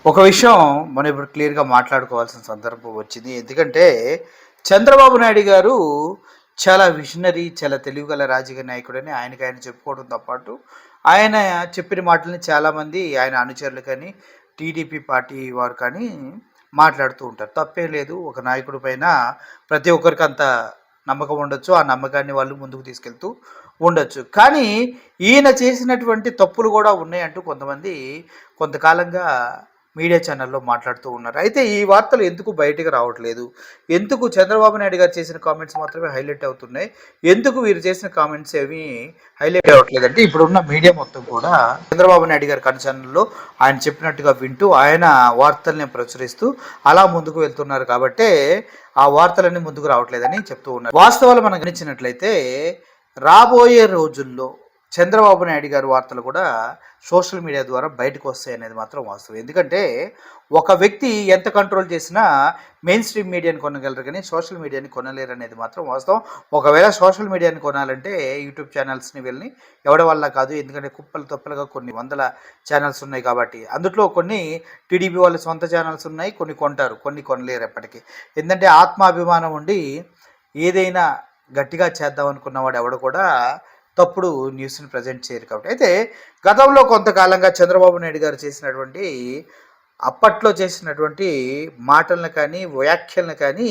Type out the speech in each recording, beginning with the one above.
ఒక విషయం మనం ఇప్పుడు క్లియర్‌గా మాట్లాడుకోవాల్సిన సందర్భం వచ్చింది. ఎందుకంటే, చంద్రబాబు నాయుడు గారు చాలా విషనరీ, చాలా తెలివిగల రాజకీయ నాయకుడని ఆయనకి ఆయన చెప్పుకోవడంతో పాటు, ఆయన చెప్పిన మాటల్ని చాలామంది ఆయన అనుచరులు కానీ, టీడీపీ పార్టీ వారు కానీ మాట్లాడుతూ ఉంటారు. తప్పేం లేదు. ఒక నాయకుడి పైన ప్రతి ఒక్కరికి అంత నమ్మకం ఉండొచ్చు. ఆ నమ్మకాన్ని వాళ్ళు ముందుకు తీసుకెళ్తూ ఉండొచ్చు. కానీ ఈయన చేసినటువంటి తప్పులు కూడా ఉన్నాయంటూ కొంతమంది కొంతకాలంగా మీడియా ఛానల్లో మాట్లాడుతూ ఉన్నారు. అయితే ఈ వార్తలు ఎందుకు బయటికి రావట్లేదు? ఎందుకు చంద్రబాబు నాయుడు గారు చేసిన కామెంట్స్ మాత్రమే హైలైట్ అవుతున్నాయి? ఎందుకు వీరు చేసిన కామెంట్స్ ఏవి హైలైట్ అవ్వట్లేదంటే ఇప్పుడున్న మీడియా మొత్తం కూడా చంద్రబాబు నాయుడు గారి కన్సర్న్లో ఆయన చెప్పినట్టుగా వింటూ ఆయన వార్తల్ని ప్రచురిస్తూ అలా ముందుకు వెళ్తున్నారు కాబట్టే ఆ వార్తలన్నీ ముందుకు రావట్లేదని చెప్తూ ఉన్నారు. వాస్తవాలు మనం గమనించినట్లయితే రాబోయే రోజుల్లో చంద్రబాబు నాయుడు గారి వార్తలు కూడా సోషల్ మీడియా ద్వారా బయటకు వస్తాయి అనేది మాత్రం వాస్తవం. ఎందుకంటే ఒక వ్యక్తి ఎంత కంట్రోల్ చేసినా మెయిన్ స్ట్రీమ్ మీడియాని కొనగలరు కానీ సోషల్ మీడియాని కొనలేరు అనేది మాత్రం వాస్తవం. ఒకవేళ సోషల్ మీడియాని కొనాలంటే యూట్యూబ్ ఛానల్స్ని వెళ్ళి ఎవరి వల్ల కాదు. ఎందుకంటే కుప్పలు తప్పలుగా కొన్ని వందల ఛానల్స్ ఉన్నాయి కాబట్టి. అందులో కొన్ని టీడీపీ వాళ్ళ సొంత ఛానల్స్ ఉన్నాయి, కొన్ని కొంటారు, కొన్ని కొనలేరు ఎప్పటికీ. ఎందుకంటే ఆత్మాభిమానం ఉండి ఏదైనా గట్టిగా చేద్దాం అనుకున్నవాడు ఎవడు కూడా తప్పుడు న్యూస్ని ప్రజెంట్ చేయరు కాబట్టి. అయితే గతంలో కొంతకాలంగా చంద్రబాబు నాయుడు గారు చేసినటువంటి అప్పట్లో చేసినటువంటి మాటలను కానీ వ్యాఖ్యలను కానీ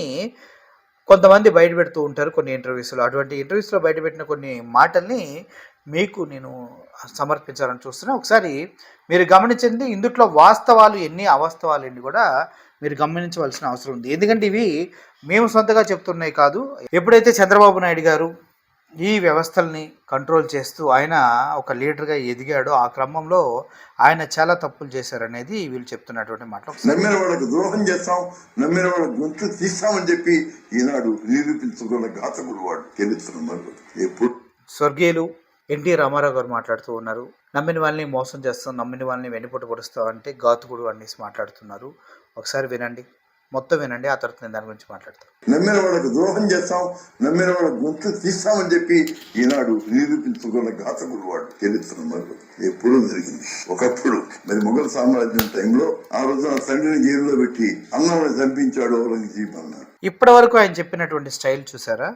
కొంతమంది బయట పెడుతూ ఉంటారు కొన్ని ఇంటర్వ్యూస్లో. అటువంటి ఇంటర్వ్యూస్లో బయటపెట్టిన కొన్ని మాటల్ని మీకు నేను సమర్పించాలని చూస్తున్నా. ఒకసారి మీరు గమనించండి. ఇందుట్లో వాస్తవాలు ఎన్ని అవాస్తవాలు ఎన్ని కూడా మీరు గమనించవలసిన అవసరం ఉంది. ఎందుకంటే ఇవి మేము సొంతగా చెప్తున్నాయి కాదు. ఎప్పుడైతే చంద్రబాబు నాయుడు గారు ఈ వ్యవస్థల్ని కంట్రోల్ చేస్తూ ఆయన ఒక లీడర్గా ఎదిగాడో ఆ క్రమంలో ఆయన చాలా తప్పులు చేశారనేది వీళ్ళు చెప్తున్నటువంటి మాటలు. నమ్మిన వాళ్ళకి ద్రోహం చేస్తాం, నమ్మిన వాళ్ళకి గొంతు తీస్తామని చెప్పి ఈనాడు నిరూపించుకున్న ఘాతకుడు వాడు తెలుస్తున్నారు. ఎప్పుడు స్వర్గీయులు ఎన్టీ రామారావు గారు మాట్లాడుతూ ఉన్నారు. నమ్మిన వాళ్ళని మోసం చేస్తాం, నమ్మిన వాళ్ళని వెన్నుపోటు పొడుస్తాం అంటే ఘాతుకుడు అనేసి మాట్లాడుతున్నారు. ఒకసారి వినండి, మొత్తం వినండి, ఆ తర్వాత నేను దాని గురించి మాట్లాడతాను. నమ్మిన వాళ్ళకి ద్రోహం చేస్తాం, నమ్మిన వాళ్ళకి గొంతు తీస్తామని చెప్పి ఈనాడు నిరూపించుకున్న ఘాతకుడు వాడు తెలుస్తున్నారు. ఎప్పుడూ జరిగింది. ఒకప్పుడు మరి మొఘల్ సామ్రాజ్యం టైంలో ఆ రోజున తండ్రిని జైల్లో పెట్టి అన్నాన్ని చంపించాడు ఔరంగజీబ్ అన్నాడు. ఇప్పటి వరకు ఆయన చెప్పినటువంటి స్టైల్ చూసారా?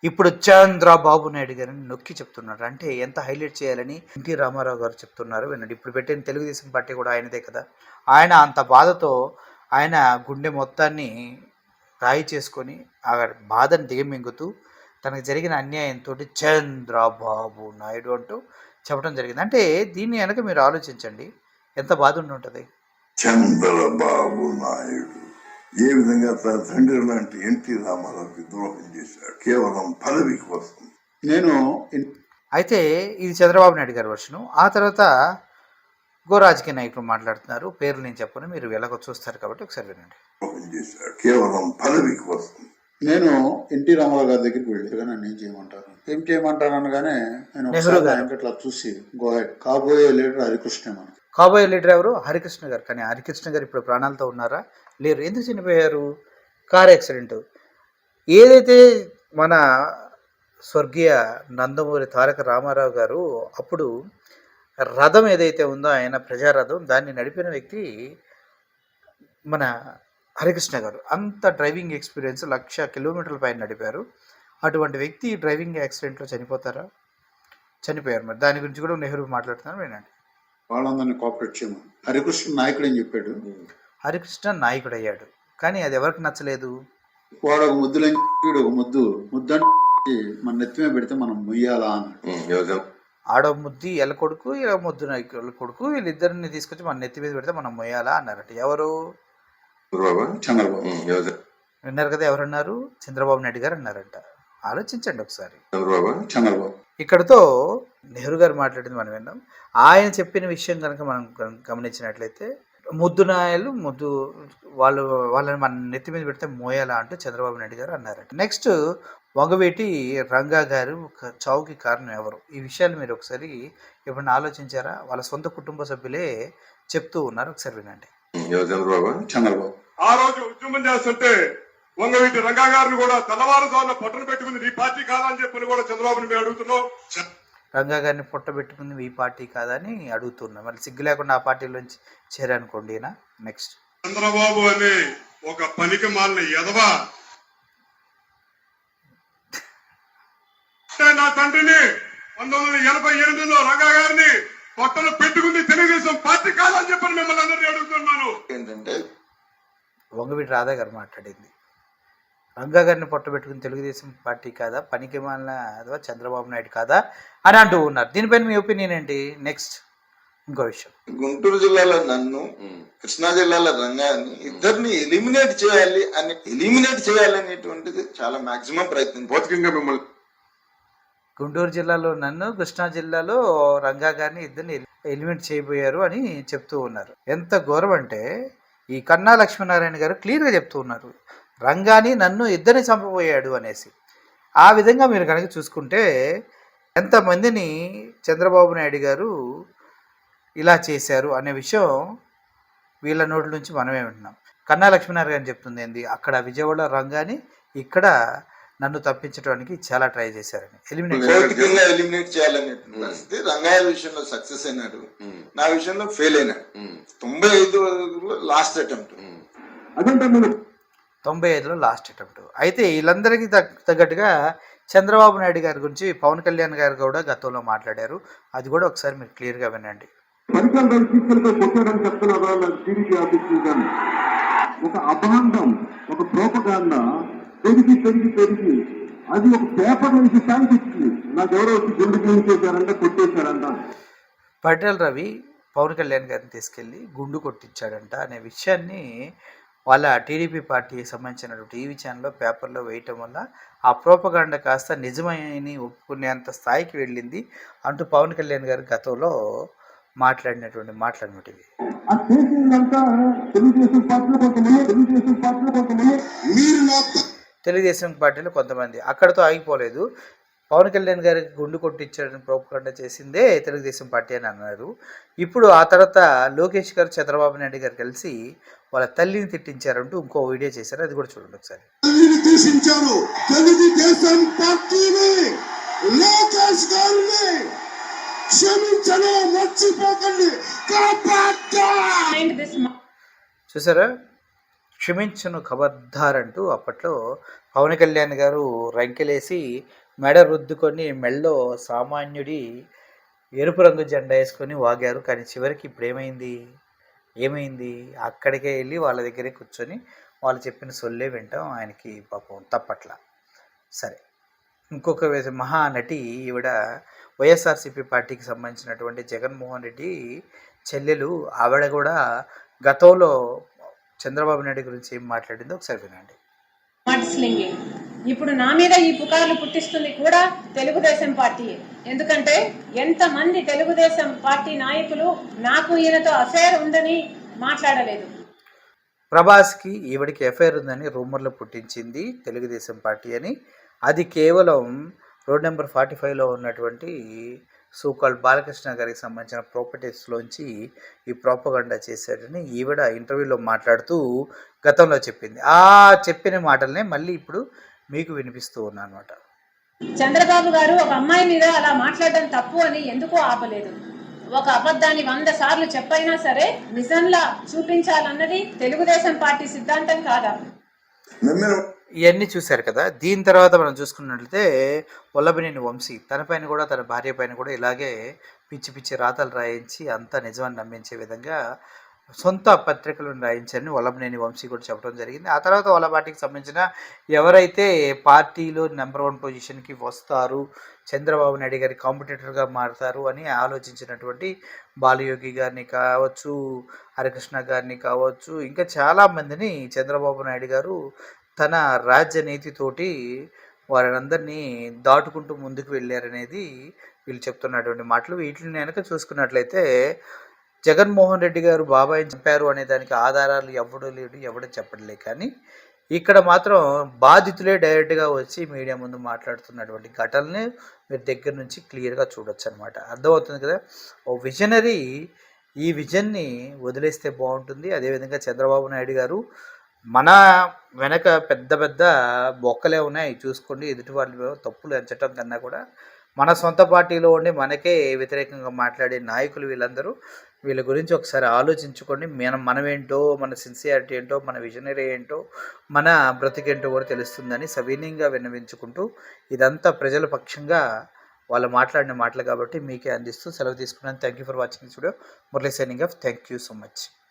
ఇప్పుడు చంద్రబాబు నాయుడు గారిని నొక్కి చెప్తున్నారు. అంటే ఎంత హైలైట్ చేయాలని ఎన్టీ రామారావు గారు చెప్తున్నారు వినండి. ఇప్పుడు పెట్టిన తెలుగుదేశం పార్టీ కూడా ఆయనదే కదా. ఆయన అంత బాధతో ఆయన గుండె మొత్తాన్ని రాయి చేసుకొని ఆ బాధను దిగమింగుతూ తనకు జరిగిన అన్యాయంతో చంద్రబాబు నాయుడు అంటూ చెప్పడం జరిగింది. అంటే దీన్ని వెనక మీరు ఆలోచించండి, ఎంత బాధ ఉండి ఉంటుంది. చంద్రబాబు నాయుడు ఏ విధంగా తన తండ్రి లాంటి ఎన్టీ రామారావుకి ద్రోహం చేశాడు కేవలం పదవి కోసం. అయితే ఇది చంద్రబాబు నాయుడు గారి వర్షను. ఆ తర్వాత గో రాజకీయ నాయకులు మాట్లాడుతున్నారు, పేర్లు నేను చెప్పను, మీరు ఎలాగో చూస్తారు కాబట్టి ఒకసారి వినండి. ద్రోహం చేశాడు కేవలం పదవి కోసం. నేను ఎన్టీ రామారావు గారి దగ్గరికి వెళ్ళి నన్ను ఏం చేయమంటారు అనగానే నేను వెంకట్లా చూసి గోహెడ్ కాబోయే లీడర్ హరికృష్ణ మనకి. కాబోయే లీడర్ ఎవరు? హరికృష్ణ గారు. కానీ హరికృష్ణ గారు ఇప్పుడు ప్రాణాలతో ఉన్నారా? లేరు. ఎందుకు చనిపోయారు? Car accident. ఏదైతే మన స్వర్గీయ నందమూరి తారక రామారావు గారు అప్పుడు రథం ఏదైతే ఉందో ఆయన ప్రజారథం, దాన్ని నడిపిన వ్యక్తి మన హరికృష్ణ గారు. అంత డ్రైవింగ్ ఎక్స్పీరియన్స్ 1,00,000 కిలోమీటర్ల పైన నడిపారు. అటువంటి వ్యక్తి డ్రైవింగ్ యాక్సిడెంట్లో చనిపోతారా? చనిపోయారు. మరి దాని గురించి కూడా నెహ్రూ మాట్లాడుతున్నారు వినండి. వాళ్ళందరినీ కోఆపరేట్ చేయమని హరికృష్ణ నాయకుడు అని చెప్పాడు. హరికృష్ణ నాయకుడు అయ్యాడు, కానీ అది ఎవరికి నచ్చలేదు. వాడు ఒక ముద్దులని ఒక ముద్దు మన నెత్తిమే పెడితే మనం మొయ్యాలా అన్నాడు. ఆడో ముద్ది ఎల్ల కొడుకు, ఇలా ముద్దు నాయకుల కొడుకు, వీళ్ళిద్దరిని తీసుకొచ్చి మన నెత్తి మీద పెడితే మనం మొయ్యాలా అన్నారట. ఎవరు? చంద్రబాబు. విన్నారు కదా, ఎవరన్నారు? చంద్రబాబు నాయుడు గారు అన్నారంట. ఆలోచించండి ఒకసారి. చంద్రబాబు. ఇక్కడతో నెహ్రూ గారు మాట్లాడింది మనం విన్నాం. ఆయన చెప్పిన విషయం కనుక మనం గమనించినట్లయితే ముద్దు వాళ్ళని మన నెత్తి మీద పెడితే మోయాలా అంటూ చంద్రబాబు నాయుడు గారు అన్నారట. నెక్స్ట్ వంగవేటి రంగా గారు చావుకి కారణం ఎవరు? ఈ విషయాలు మీరు ఒకసారి ఎప్పుడైనా ఆలోచించారా? వాళ్ళ సొంత కుటుంబ సభ్యులే చెప్తూ ఉన్నారు. ఒకసారి వినండి. చంద్రబాబు ఆ రోజు ఉద్యమం చేస్తుంటే వంగవీటి రంగా గారిని కూడా తెల్లవారుజామున పట్టును పెట్టుకుని నీ పార్టీ కాదని చెప్పని కూడా చంద్రబాబుని మేము అడుగుతున్నాం. రంగా గారిని పొట్టబెట్టుకుంది మీ పార్టీ కాదని అడుగుతున్నా. మరి సిగ్గు లేకుండా ఆ పార్టీలోంచి చేరనుకోండి. నెక్స్ట్ చంద్రబాబు అనే ఒక పనికి మాలిన ఎదవా నా తండ్రిని 1988లో రంగా గారిని పొట్టలు పెట్టుకుంది తెలుగుదేశం పార్టీ కాదని చెప్పని మిమ్మల్ని అందరినీ అడుగుతున్నాను. ఏంటంటే వంగవీటి రాధా గారు మాట్లాడింది. రంగా గారిని పొట్టబెట్టుకుని తెలుగుదేశం పార్టీ కాదా, పనికి మాలిన అథవా చంద్రబాబు నాయుడు కాదా అని అంటూ ఉన్నారు. దీనిపైన మీ ఒపీనియన్ ఏంటి? నెక్స్ట్ ఇంకో విషయం, గుంటూరు జిల్లాలో నన్ను, కృష్ణా జిల్లాలో రంగాన్ని ఇద్దరిని ఎలిమినేట్ చేయాలనేటువంటిది చాలా మాక్సిమం ప్రయత్నం. భౌతికంగా మిమ్మల్ని గుంటూరు జిల్లాలో నన్ను, కృష్ణా జిల్లాలో రంగా గారిని ఇద్దరిని ఎలిమినేట్ చేయబోయారు అని చెప్తూ ఉన్నారు. ఎంత ఘోరం అంటే ఈ కన్నా లక్ష్మీనారాయణ గారు క్లియర్గా చెప్తూ ఉన్నారు, రంగాని నన్ను ఇద్దరిని చంపబోయాడు అనేసి. ఆ విధంగా మీరు కనుక చూసుకుంటే ఎంతమందిని చంద్రబాబు నాయుడు గారు ఇలా చేశారు అనే విషయం వీళ్ళ నోట్ల నుంచి మనమే వింటున్నాం. కన్నా లక్ష్మీనారాయణ గారు చెప్తుంది ఏంది, అక్కడ విజయవాడ రంగాని ఇక్కడ నన్ను తప్పించడానికి చాలా ట్రై చేశారని, భౌతికంగా ఎలిమినేట్ చేయాలనేటువంటి పరిస్థితి. రంగాయ విషయంలో సక్సెస్ అయినాడు, నా విషయంలో ఫెయిల్ అయినాడు. 95లో లాస్ట్ అటెంప్ట్. 95లో లాస్ట్ అటెంప్ట్. అయితే వీళ్ళందరికీ తగ్గట్టుగా చంద్రబాబు నాయుడు గారి గురించి పవన్ కళ్యాణ్ గారు కూడా గతంలో మాట్లాడారు. అది కూడా ఒకసారి మీరు క్లియర్గా వినండి. ఒక అభాండం, ఒక ప్రోపగాండా పెరిగి అది ఒక పేపర్ నుంచి శాంతి ఇచ్చింది. నాకు ఎవరో వచ్చి గుండు చేశారంట, కొట్టేశారంట. పటేల్ రవి పవన్ కళ్యాణ్ గారిని తీసుకెళ్ళి గుండు కొట్టించాడంట అనే విషయాన్ని వాళ్ళ టీడీపీ పార్టీకి సంబంధించిన టీవీ ఛానల్లో పేపర్లో వేయటం వల్ల ఆ ప్రోపగాండ కాస్త నిజమని ఒప్పుకునేంత స్థాయికి వెళ్ళింది అంటూ పవన్ కళ్యాణ్ గారు గతంలో మాట్లాడినటువంటి మాటలు అనమాట ఇవి. తెలుగుదేశం పార్టీలో కొంతమంది అక్కడతో ఆగిపోలేదు. పవన్ కళ్యాణ్ గారికి గుండు కొట్టించడానికి ప్రోపగండా చేసిందే తెలుగుదేశం పార్టీ అని అన్నారు. ఇప్పుడు ఆ తర్వాత లోకేష్ గారు చంద్రబాబు నాయుడు గారు కలిసి వాళ్ళ తల్లిని తిట్టించారంటూ ఇంకో వీడియో చేశారు. అది కూడా చూడండి ఒకసారి. తెలుగుదేశం పార్టీని, లోకేష్ గారిని క్షమించను, మర్చిపోకండి. చూసారా, క్షమించను ఖబర్దార్ అంటూ అప్పట్లో పవన్ కళ్యాణ్ గారు రంకెలేసి మెడ రుద్దుకొని మెళ్ళో సామాన్యుడి ఎరుపు రంగు జెండా వేసుకొని వాగారు. కానీ చివరికి ఇప్పుడు ఏమైంది అక్కడికే వెళ్ళి వాళ్ళ దగ్గరే కూర్చొని వాళ్ళు చెప్పిన సొల్లే వింటాం. ఆయనకి పాపం తప్పట్ల. సరే, ఇంకొక మహానటి ఈవిడ వైఎస్ఆర్సీపీ పార్టీకి సంబంధించినటువంటి జగన్మోహన్ రెడ్డి చెల్లెలు. ఆవిడ కూడా గతంలో చంద్రబాబు నాయుడు గురించి ఏం మాట్లాడిందో ఒకసారి వినండి. ఇప్పుడు నా మీద ఈ పుకార్లు పుట్టిస్తుంది కూడా తెలుగుదేశం పార్టీ. ఎందుకంటే ఎంతమంది తెలుగుదేశం పార్టీ నాయకులు నాకు ఈయనతో అఫైర్ ఉందని మాట్లాడలేదు. ప్రభాస్కి ఈవిడికి ఎఫ్ఐఆర్ ఉందని రూమర్లు పుట్టించింది తెలుగుదేశం పార్టీ అని. అది కేవలం రోడ్ నెంబర్ 45లో ఉన్నటువంటి సోకాల్డ్ బాలకృష్ణ గారికి సంబంధించిన ప్రాపర్టీస్లోంచి ఈ ప్రోపగండా చేశారని ఈవిడ ఇంటర్వ్యూలో మాట్లాడుతూ గతంలో చెప్పింది. ఆ చెప్పిన మాటలనే మళ్ళీ ఇప్పుడు మీకు వినిపిస్తూ ఉన్నా అనమాట. చంద్రబాబు గారు ఒక అమ్మాయి మీద అలా మాట్లాడడం తప్పు అని ఎందుకో ఆపలేదు. ఒక అబద్ధాన్ని 100 సార్లు చెప్పైనా సరే నిజంలా చూపించాలన్నది తెలుగుదేశం పార్టీ సిద్ధాంతం కాదా? ఇవన్నీ చూశారు కదా. దీని తర్వాత మనం చూసుకున్నట్లయితే వల్లభనేని వంశీ తన పైన కూడా తన భార్య పైన కూడా ఇలాగే పిచ్చి రాతలు రాయించి అంతా నిజమని నమ్మించే విధంగా సొంత పత్రికలను రాయించారని వల్లభనేని వంశీ కూడా చెప్పడం జరిగింది. ఆ తర్వాత వాళ్ళ పార్టీకి సంబంధించిన ఎవరైతే పార్టీలో నెంబర్ 1 పొజిషన్కి వస్తారు, చంద్రబాబు నాయుడు గారి కాంపిటేటర్గా మారుతారు అని ఆలోచించినటువంటి బాలయోగి గారిని కావచ్చు, హరికృష్ణ గారిని కావచ్చు, ఇంకా చాలామందిని చంద్రబాబు నాయుడు గారు తన రాజ్యనీతితోటి వారందరినీ దాటుకుంటూ ముందుకు వెళ్ళారనేది వీళ్ళు చెప్తున్నటువంటి మాటలు. వీటిని వెనక చూసుకున్నట్లయితే జగన్మోహన్ రెడ్డి గారు బాబాయిని చంపారు అనే దానికి ఆధారాలు ఎవడు చెప్పడలే. కానీ ఇక్కడ మాత్రం బాధితులే డైరెక్ట్గా వచ్చి మీడియా ముందు మాట్లాడుతున్నటువంటి ఘటనని మీరు దగ్గర నుంచి క్లియర్గా చూడొచ్చు అనమాట. అర్థమవుతుంది కదా. ఓ విజనరీ ఈ విజన్ని వదిలేస్తే బాగుంటుంది. అదేవిధంగా చంద్రబాబు నాయుడు గారు మన వెనక పెద్ద బొక్కలే ఉన్నాయి చూసుకోండి. ఎదుటి వాళ్ళ తప్పులు ఎంచడం కన్నా కూడా మన సొంత పార్టీలో ఉండి మనకే వ్యతిరేకంగా మాట్లాడే నాయకులు వీళ్ళందరూ. వీళ్ళ గురించి ఒకసారి ఆలోచించుకోండి. మనమేంటో, మన సిన్సియారిటీ ఏంటో, మన విజనరీ ఏంటో, మన బ్రతికేంటో కూడా తెలుస్తుందని సవినీయంగా విన్నవించుకుంటూ, ఇదంతా ప్రజల పక్షంగా వాళ్ళు మాట్లాడిన మాటలు కాబట్టి మీకే అందిస్తూ సెలవు తీసుకున్నాను. Thank you for watching this video. Murali signing off. Thank you so much.